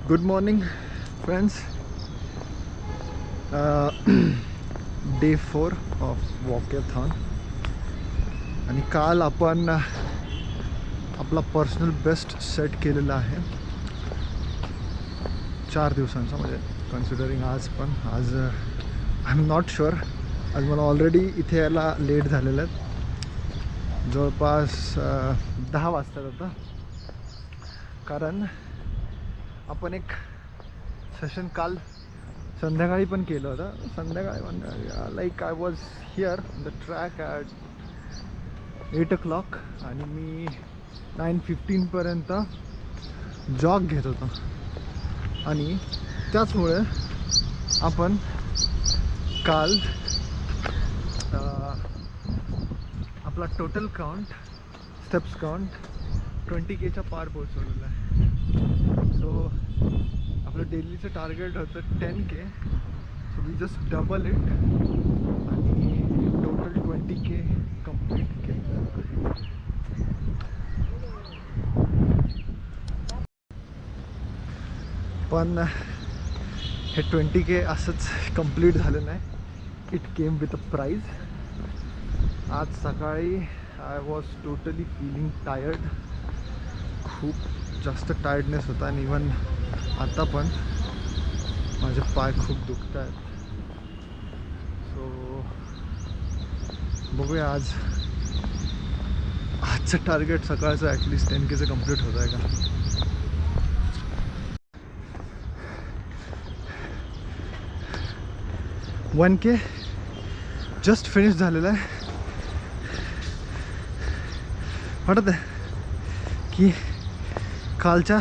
Good morning friends. Day 4 of walkathon. आणि काल आपण आपला पर्सनल बेस्ट सेट केलेला आहे 4 दिवसांचा. म्हणजे कन्सिडरिंग आज आय एम नॉट शुअर. आज मला ऑलरेडी इथे यायला लेट झालेलं आहे. जवळपास 10 वाजतात आता. कारण आपण एक सेशन काल संध्याकाळी पण केलं होतं. संध्याकाळी म्हणजे like I was here on the track at 8 o'clock आणि मी 9:15पर्यंत जॉग घेत होतो. आणि त्याचमुळे आपण काल आपला total count, steps count 20K पार पोहोचवलेलं आहे. सो आपलं डेलीचं टार्गेट होतं 10K. So we just double it आणि टोटल 20K कंप्लीट केलं. पण हे 20K असंच कंप्लीट झालं नाही. It came with a prize. आज सकाळी I was totally feeling tired. खूप जास्त टायर्डनेस होता. आणि इवन आता पण माझे पाय खूप दुखत आहेत. सो बघूया आजचं टार्गेट सकाळचं ॲटलिस्ट 10Kचं कंप्लीट होत आहे का. वन के जस्ट फिनिश झालेलं आहे. वाटत आहे की कालच्या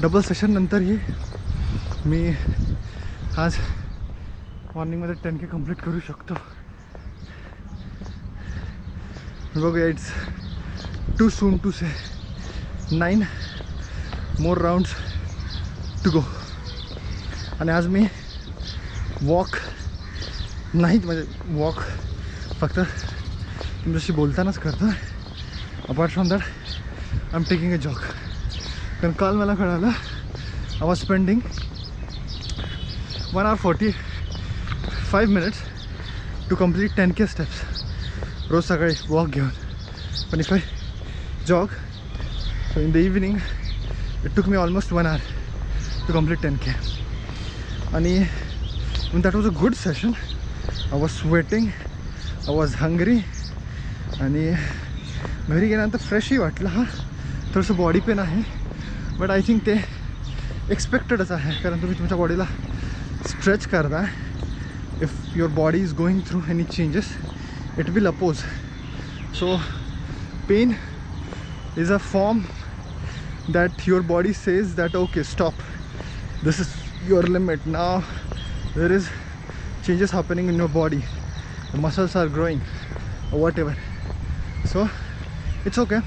डबल सेशन नंतरही मी आज मॉर्निंगमध्ये 10K कंप्लीट करू शकतो. बघूया. It's too soon to say. 9 more rounds to go. आणि आज मी वॉक नाही, म्हणजे वॉक फक्त तुमच्याशी बोलतानाच करतो. Apart from that I am taking a jog. कारण काल मला कळालं I was spending 1 hour 45 minutes to complete 10K steps रोज सकाळी वॉक घेऊन. पण if I jog so in the evening it took me almost 1 hour to complete 10K. आणि that was a good session. I was sweating, I was hungry. आणि घरी गेल्यानंतर फ्रेशही वाटलं. हा थोडंसं बॉडी पेन आहे, बट आय थिंक ते एक्सपेक्टेडच आहे. कारण तुम्ही तुमच्या बॉडीला स्ट्रेच करता. If your body is going through any changes it will oppose. So pain is a form that your body says that okay stop, this is your limit. Now there is changes happening in your body, the muscles are growing or whatever. So it's okay.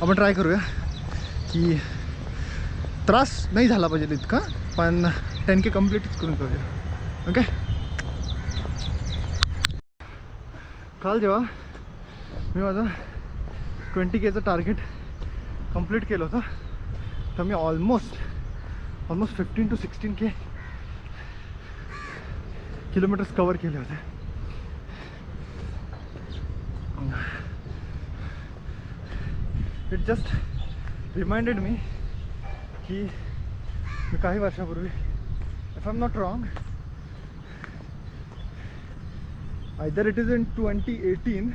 आपण try करूया की त्रास नाही झाला पाहिजे इतका, पण 10K कंप्लीटच करून करूया. ओके. काल जेव्हा मी माझं 20Kचं टार्गेट कंप्लीट केलं होतं तर मी almost 15 to 16K kilometres cover केले होते. इट जस्ट रिमाइंडेड मी की मी काही वर्षापूर्वी, if I am not wrong, either it is in 2018,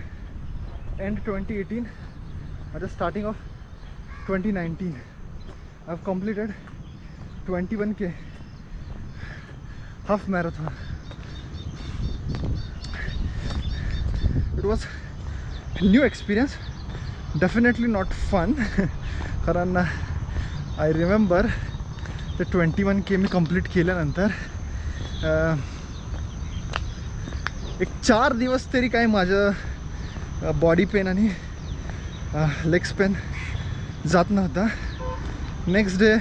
end 2018 at the starting of 2019 I have completed 21K half marathon. It was a new experience, definitely not fun. कारण I remember the 21K मी complete केल्यानंतर एक 4 दिवस तरी काय माझं body pain आणि legs pain जात नव्हता. Next day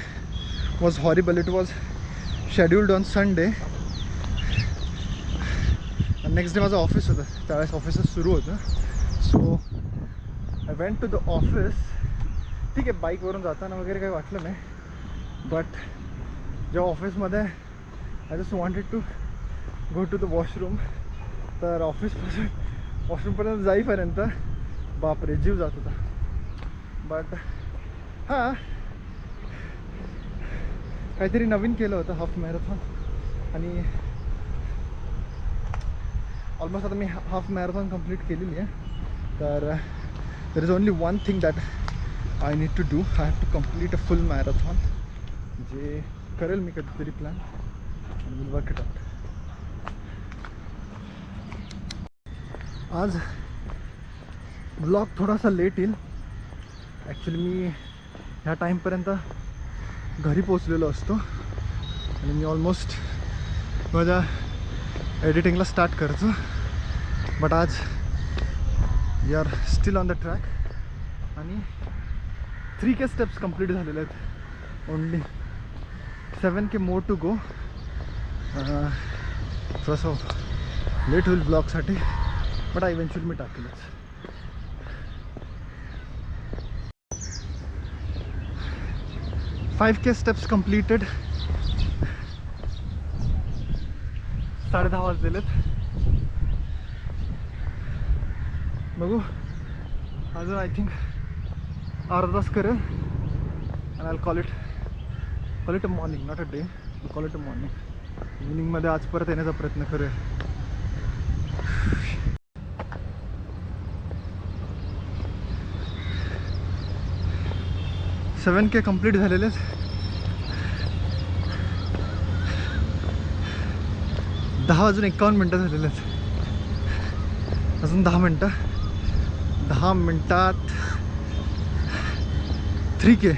was horrible. It was scheduled on Sunday. Next day माझं ऑफिस होतं, त्यावेळेस ऑफिसच सुरू होतं. So I went to the office. ठीक आहे, बाईकवरून जाताना वगैरे काही वाटलं नाही. बट जेव्हा ऑफिसमध्ये I just wanted to go to the washroom, तर ऑफिसपासून वॉशरूमपर्यंत जाईपर्यंत बापरे जीव जात होता. बट हां, काहीतरी नवीन केलं होतं हाफ मॅरेथॉन, आणि ऑलमोस्ट आता मी हाफ मॅरेथॉन कंप्लीट केलेली आहे. तर there is only one thing that I need to do. I have to complete a full marathon, जे करेल मी कधीतरी प्लॅन आणि विल वर्क इट आउट. आज ब्लॉग थोडासा लेट येईल. ॲक्च्युली मी ह्या टाईमपर्यंत घरी पोचलेलो असतो आणि मी ऑलमोस्ट माझ्या एडिटिंगला स्टार्ट करतो. बट आज we are still on the track आणि 3K स्टेप्स कंप्लीट झालेले आहेत. Only 7K more to go. थोडंसं लेट होईल ब्लॉगसाठी, बट इव्हेंच्युअली मी टाकेलच. Five K steps completed. 10:30 वाजलेलेत. बघू अजून आय थिंक अर्धा तास करेल आणि I call it a morning, not a day, call it a morning. इव्हिनिंगमध्ये आज परत येण्याचा प्रयत्न करूया. 7K कंप्लीट झालेलेच. 10:51 झालेले आहेत. अजून 10 मिनटं. 10 मिनटात 3K.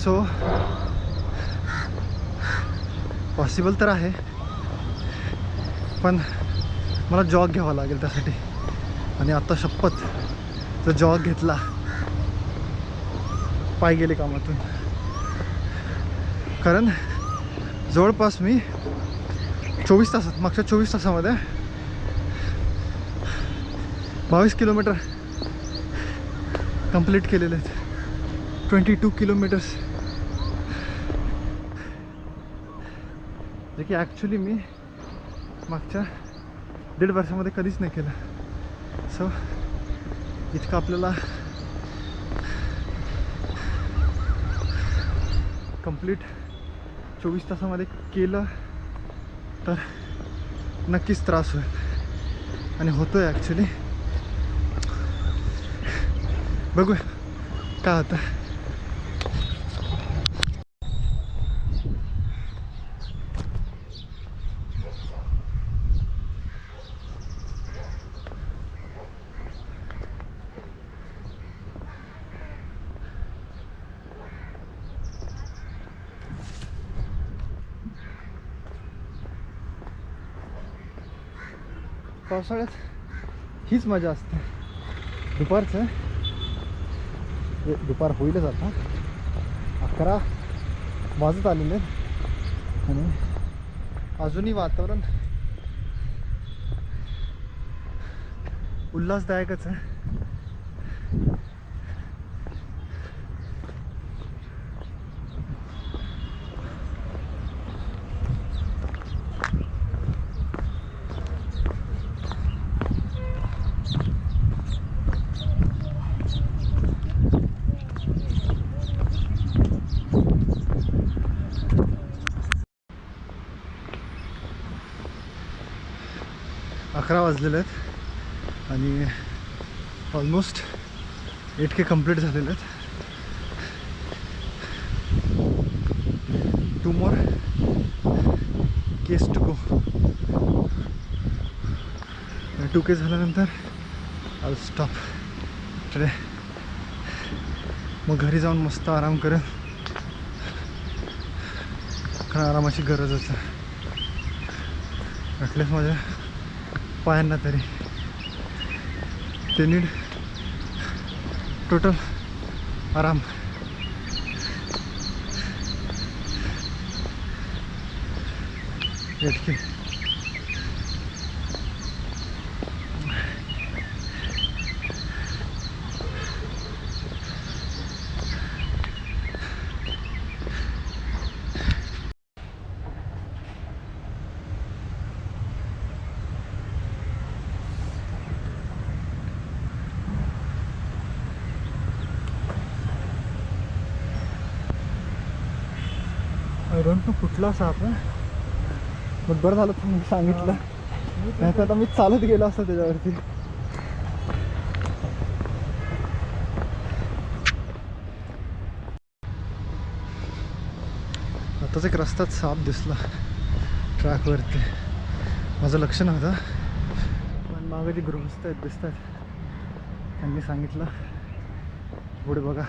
सो पॉसिबल तर आहे, पण मला जॉग घ्यावा लागेल त्यासाठी. आणि आता शपथ जर जॉग घेतला, पाय गेले कामातून. कारण जवळपास मी 24 तासात, मागच्या 24 तासामध्ये 22 किलोमीटर कंप्लीट केलेले आहेत. 22 किलोमीटर्स, जे की ॲक्च्युली मी मागच्या 1.5 वर्षामध्ये कधीच नाही केलं. सो इतकं आपल्याला कंप्लीट 24 तासामध्ये केलं तर नक्कीच त्रास होईल, आणि होतो आहे ॲक्च्युली. बघूया काय होतं. पावसाळ्यात हीच मजा असते. दुपारचं दुपार होईलच आता, 11 वाजत आलेले आणि अजूनही वातावरण उल्हासदायकच आहे. अकरा वाजलेले आहेत आणि ऑलमोस्ट 8K कंप्लीट झालेले आहेत. 2 more case to go. 2K झाल्यानंतर आय विल स्टॉप टुडे. मग घरी जाऊन मस्त आराम करेल, कारण आरामाची गरजच आहे. ॲटलिस्ट माझ्या पायांना तरी ते नीड टोटल आराम. इतके आय डोंट नो कुठला साप आहे, बट बरं झालं तुम्ही सांगितलं, नाही तर आता मी चालत गेलो असतो त्याच्यावरती. आताच एक रस्त्यात साप दिसला ट्रॅकवरती, माझं लक्ष नव्हतं, पण मागे जे गृहस्थ आहेत दिसतात त्यांनी सांगितलं पुढे बघा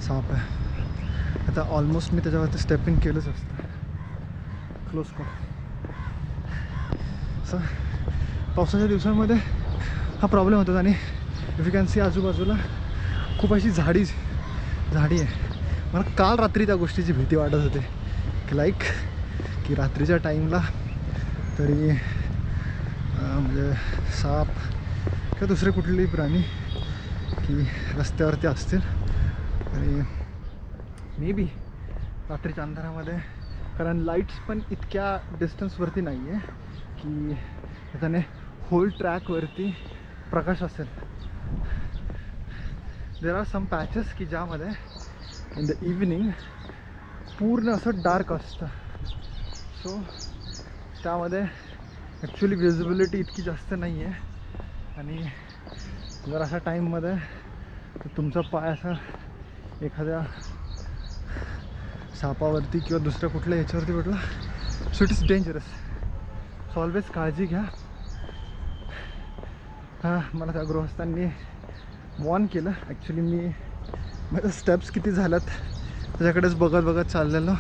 साप आहे. आता ऑलमोस्ट मी त्याच्यावरती स्टेपिंग केलंच असतं. क्लोज कर. असं पावसाच्या दिवसांमध्ये हा प्रॉब्लेम होतो. आणि इफ यू कॅन सी आजूबाजूला खूप अशी झाडी आहे. मला काल रात्री त्या गोष्टीची भीती वाटत होते की लाईक की रात्रीच्या टाईमला तरी म्हणजे साप किंवा दुसरे कुठलेही प्राणी की रस्त्यावरती असतील आणि मे बी रात्रीच्या अंधारामध्ये, कारण लाईट्स पण इतक्या डिस्टन्सवरती नाही आहे की त्याने होल ट्रॅकवरती प्रकाश असेल. देर आर सम पॅचेस की ज्यामध्ये इन द इव्हनिंग पूर्ण असं डार्क असतं. सो त्यामध्ये ॲक्च्युली विजिबिलिटी इतकी जास्त नाही आहे. आणि जर अशा टाईममध्ये तुमचा पाय असा एखाद्या सापावरती किंवा दुसऱ्या कुठल्या ह्याच्यावरती भेटला, so it is dangerous. So always काळजी घ्या. हां, मला त्या गृहस्थांनी वॉर्न केलं. ॲक्च्युली मी माझ्या स्टेप्स किती झाल्यात त्याच्याकडेच बघत चाललेलो.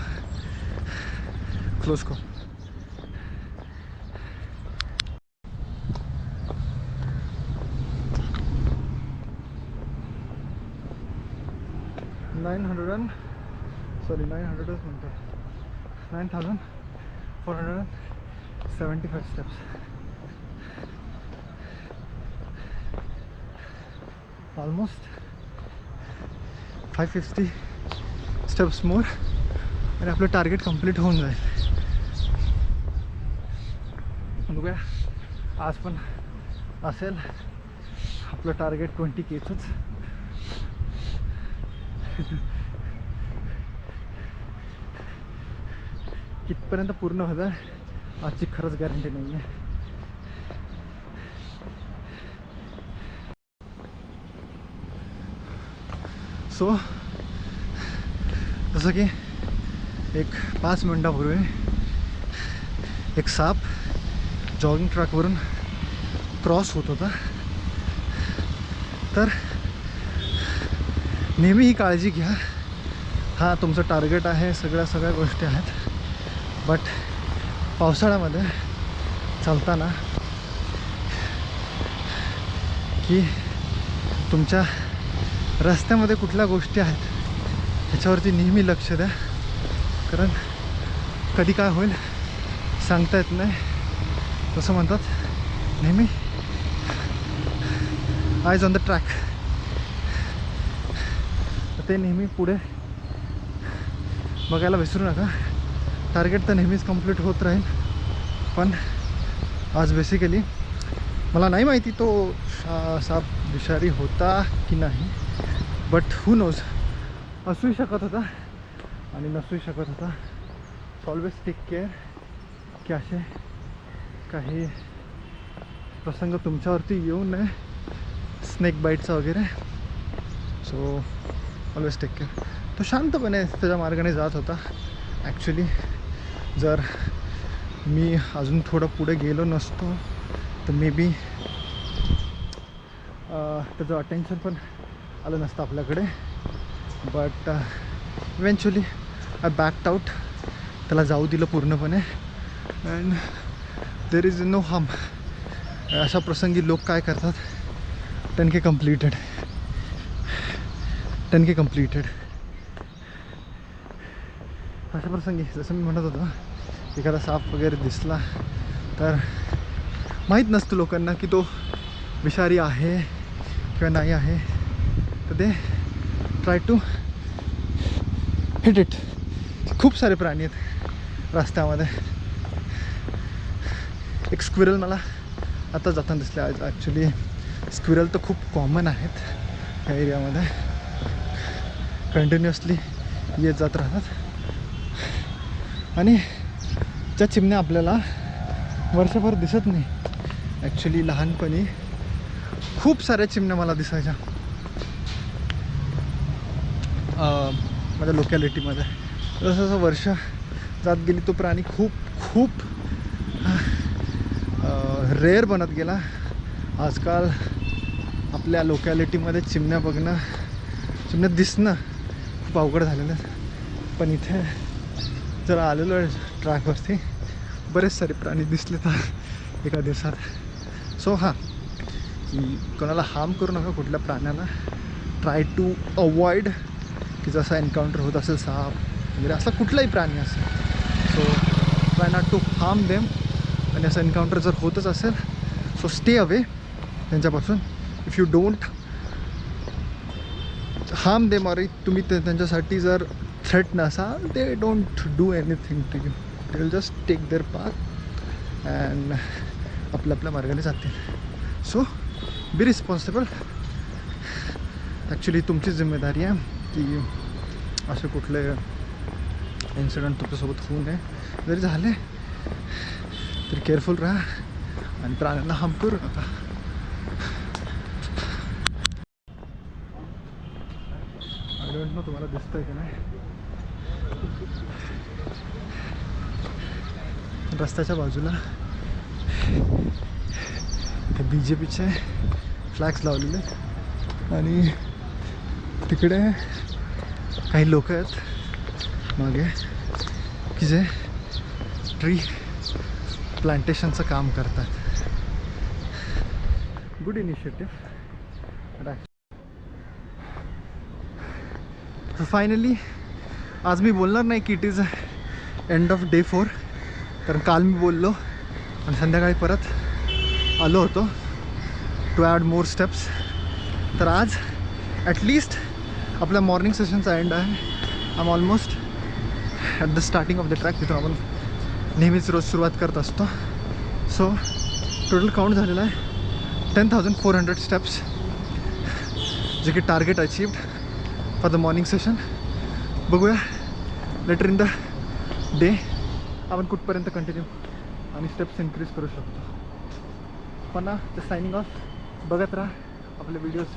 क्लोज कर. $900 म्हणतो, 9,475 steps. ऑलमोस्ट 550 steps more आणि आपलं टार्गेट कंप्लीट होऊन जाईल. बघूया आज पण असेल आपलं टार्गेट 20Kचंच. कितपर्यंत पूर्ण होतं आजची खरंच गॅरंटी नाही आहे. सो जसं की एक 5 मिनटापूर्वी एक साप जॉगिंग ट्रॅकवरून क्रॉस होत होता. तर नेहमी ही काळजी घ्या. हा तुमचं टार्गेट आहे, सगळ्या गोष्टी आहेत, बट पावसाळ्यामध्ये चालताना की तुमच्या रस्त्यामध्ये कुठल्या गोष्टी आहेत ह्याच्यावरती नेहमी लक्ष द्या. कारण कधी काय होईल सांगता येत नाही. तसं म्हणतात नेहमी आयज ऑन द ट्रॅक. ते नेहमी पुढे बघायला विसरू नका. टार्गेट तर नेहमीच कंप्लीट होत राहील. पण आज बेसिकली मला नाही माहिती तो साप विषारी होता की नाही, बट हू नोज, असूही शकत होता आणि नसूही शकत होता. सो ऑलवेज टेक केअर की असे काही प्रसंग तुमच्यावरती येऊ नये, स्नेक बाईटचा वगैरे. So always take care. तो शांतपणे त्याच्या मार्गाने जात होता. ॲक्च्युली जर मी अजून थोडं पुढे गेलो नसतो तर मे बी त्याचं अटेन्शन पण आलं नसतं आपल्याकडे. But eventually I backed out. त्याला जाऊ दिलं पूर्णपणे. And there is no harm. अशा प्रसंगी लोक काय करतात, 10K कंप्लीटेड. अशा प्रसंगी जसं मी म्हणत होतो, एखादा साप वगैरे दिसला तर माहीत नसतं लोकांना की तो विषारी आहे किंवा नाही आहे, तर ते ट्राय टू हिट इट. खूप सारे प्राणी आहेत रस्त्यामध्ये. एक स्क्विरल मला आता जाताना दिसले. आज ॲक्च्युली स्क्विरल तर खूप कॉमन आहेत ह्या एरियामध्ये, कंटिन्युअसली येत जात राहतात. आणि ज्या चिमण्या आपल्याला वर्षभर दिसत नाही. ॲक्च्युली लहानपणी खूप साऱ्या चिमण्या मला दिसायच्या माझ्या लोकॅलिटीमध्ये. जसं जसं वर्ष जात गेली तो प्राणी खूप खूप रेअर बनत गेला. आजकाल आपल्या लोकॅलिटीमध्ये चिमण्या बघणं, चिमण्या दिसणं खूप अवघड झालेलं आहे. पण इथे जर आलेलो आहे ट्रॅकवरती बरेच सारे प्राणी दिसले तर एका दिवसात. सो हां, कोणाला हार्म करू नका कुठल्या प्राण्याला. ट्राय टू अवॉइड की जसा एन्काउंटर होत असेल साप वगैरे असा कुठलाही प्राणी असेल, so try not to harm them. आणि असं एन्काउंटर जर होतच असेल सो स्टे अवे त्यांच्यापासून. If you don't harm them और तुम्ही त्यांच्यासाठी जर थ्रेट नसाल, they don't do anything to you. They will just take their path and आपल्या आपल्या मार्गाने जातील. So be responsible. ॲक्च्युली तुमची जिम्मेदारी आहे की असे कुठले इन्सिडेंट तुमच्यासोबत होऊ नये. जरी झाले तरी केअरफुल राहा आणि प्राण्यांना हार्म करू नका. आय डोंट नो तुम्हाला दिसतंय की नाही, रस्त्याच्या बाजूला ते BJPचे फ्लॅग्स लावलेले आणि तिकडे काही लोक आहेत मागे की जे ट्री प्लांटेशनचं काम करतात. Good initiative. फायनली आज मी बोलणार नाही की it is end of day 4, कारण काल मी बोललो आणि संध्याकाळी परत आलो होतो टू ॲड मोर स्टेप्स. तर आज ॲटलिस्ट आपल्या मॉर्निंग सेशनचा एंड आहे. I am almost at the starting of the track, तिथून आपण नेहमीच रोज सुरुवात करत असतो. सो टोटल काउंट झालेला आहे 10,400 स्टेप्स, जे की target achieved for the morning session. बघूया लेटर इन द डे आपण कुठपर्यंत कंटिन्यू आणि स्टेप्स इन्क्रीज करू शकतो. पण ना ते सायनिंग ऑफ. बघत राहा आपले व्हिडिओज.